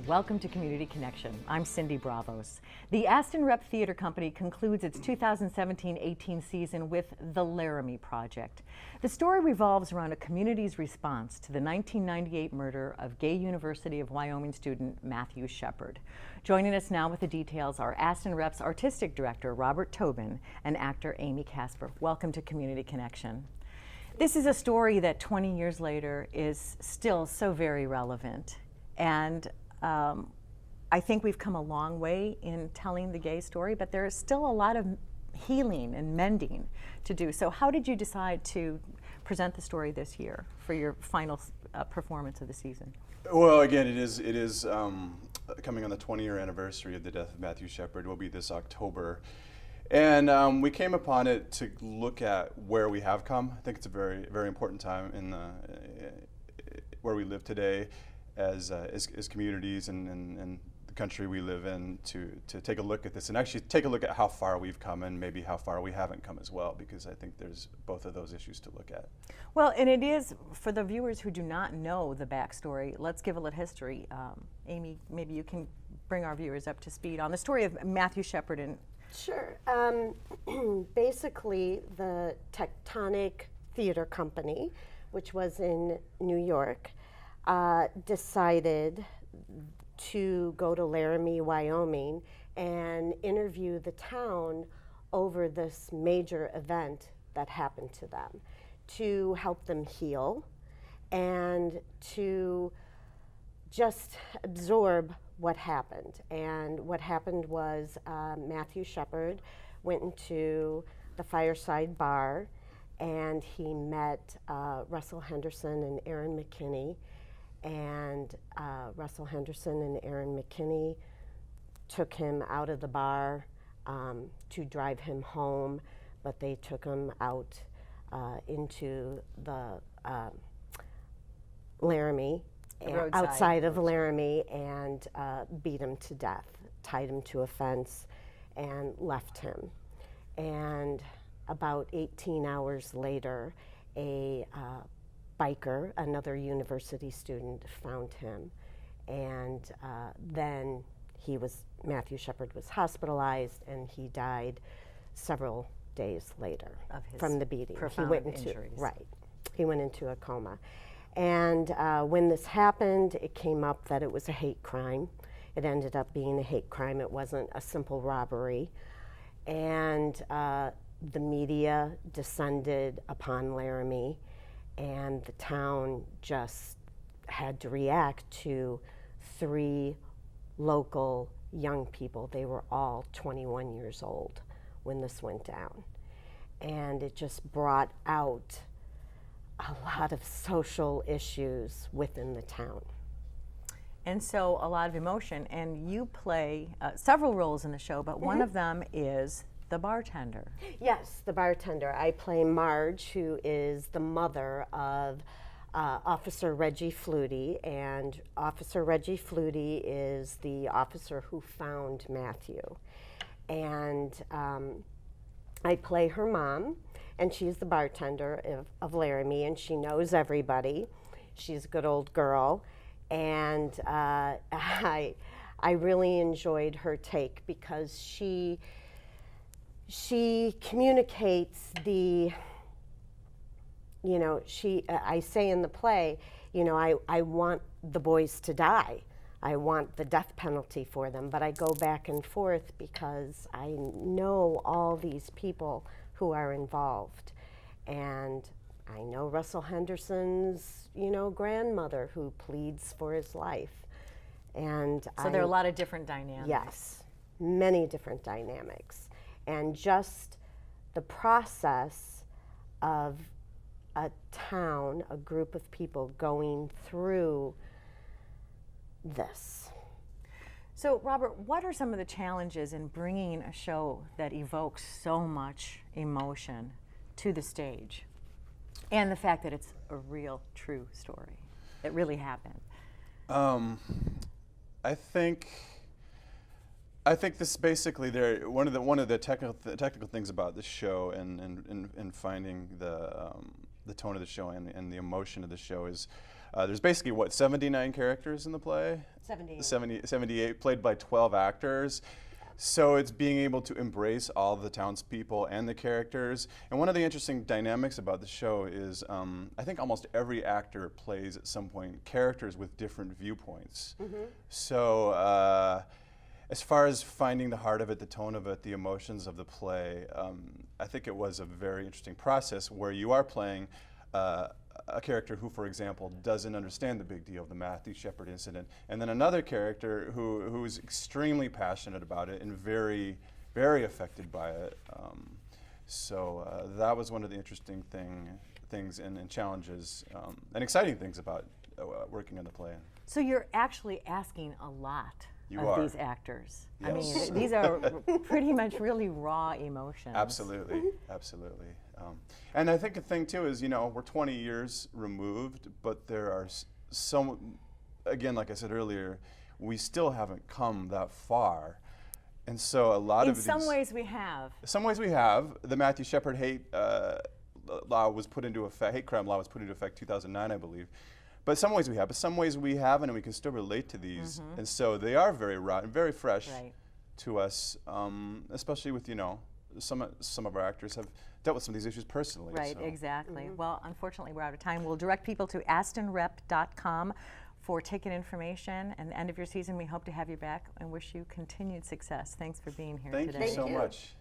Welcome to Community Connection. I'm Cindy Bravos. The AstonRep Theater Company concludes its 2017-18 season with The Laramie Project. The story revolves around a community's response to the 1998 murder of gay University of Wyoming student Matthew Shepard. Joining us now with the details are AstonRep's artistic director, Robert Tobin, and actor Amy Kasper. Welcome to Community Connection. This is a story that 20 years later is still so very relevant. And I think we've come a long way in telling the gay story, but there is still a lot of healing and mending to do. So how did you decide to present the story this year for your final performance of the season? Well, again, it is coming on the 20-year anniversary of the death of Matthew Shepard. It will be this October. And we came upon it to look at where we have come. I think it's a very, very important time in where we live today as communities and the country we live in to take a look at this and actually take a look at how far we've come and maybe how far we haven't come as well, because I think there's both of those issues to look at. Well, and it is, for the viewers who do not know the backstory, let's give a little history. Amy, maybe you can bring our viewers up to speed on the story of Matthew Shepard. And Sure. Basically, the Tectonic Theater Company, which was in New York, decided to go to Laramie, Wyoming, and interview the town over this major event that happened to them, to help them heal and to just absorb what happened. And what happened was Matthew Shepard went into the Fireside Bar and he met Russell Henderson and Aaron McKinney. And Russell Henderson and Aaron McKinney took him out of the bar to drive him home, but they took him out into the Laramie, outside of Laramie, and beat him to death, tied him to a fence, and left him. And about 18 hours later, a biker, another university student, found him, and then Matthew Shepard was hospitalized, and he died several days later from the beating. Profound injuries. Right, he went into a coma. And when this happened, it came up that it was a hate crime. It ended up being a hate crime. It wasn't a simple robbery. And the media descended upon Laramie, and the town just had to react to 3 local young people. They were all 21 years old when this went down. And it just brought out a lot of social issues within the town. And so a lot of emotion, and you play several roles in the show, but one of them is the bartender. Yes, the bartender. I play Marge, who is the mother of Officer Reggie Flutie, and Officer Reggie Flutie is the officer who found Matthew. And I play her mom, and she's the bartender of Laramie, and she knows everybody. She's a good old girl, and I really enjoyed her take because she communicates I say in the play, I want the boys to die. I want the death penalty for them, but I go back and forth because I know all these people who are involved. And I know Russell Henderson's, grandmother who pleads for his life. And so there are a lot of different dynamics. Yes, many different dynamics. And just the process of a town, a group of people going through this. So, Robert, what are some of the challenges in bringing a show that evokes so much emotion to the stage? And the fact that it's a real, true story. It really happened. I think this basically one of the technical things about this show and finding the tone of the show and the emotion of the show is There's basically, what, 79 characters in the play? 78, played by 12 actors. So it's being able to embrace all the townspeople and the characters. And one of the interesting dynamics about the show is I think almost every actor plays at some point characters with different viewpoints. So as far as finding the heart of it, the tone of it, the emotions of the play, I think it was a very interesting process where you are playing a character who, for example, doesn't understand the big deal of the Matthew Shepard incident, and then another character who's extremely passionate about it and very, very affected by it. So that was one of the interesting things and challenges and exciting things about working on the play. So you're actually asking a lot these actors. Yes. I mean, these are pretty much really raw emotions. Absolutely, absolutely. And I think the thing too is, we're 20 years removed, but there are again, like I said earlier, we still haven't come that far. And so a lot of these... In some ways we have. Some ways we have. The Matthew Shepard hate law was put into effect, hate crime law was put into effect 2009, I believe. But some ways we have, but some ways we haven't, and we can still relate to these. And so they are very raw and very fresh to us, especially with, some of our actors have dealt with some of these issues personally. Right, so. exactly. Well, unfortunately, we're out of time. We'll direct people to AstonRep.com for ticket information. And the end of your season, we hope to have you back and wish you continued success. Thanks for being here today. Thank you so much.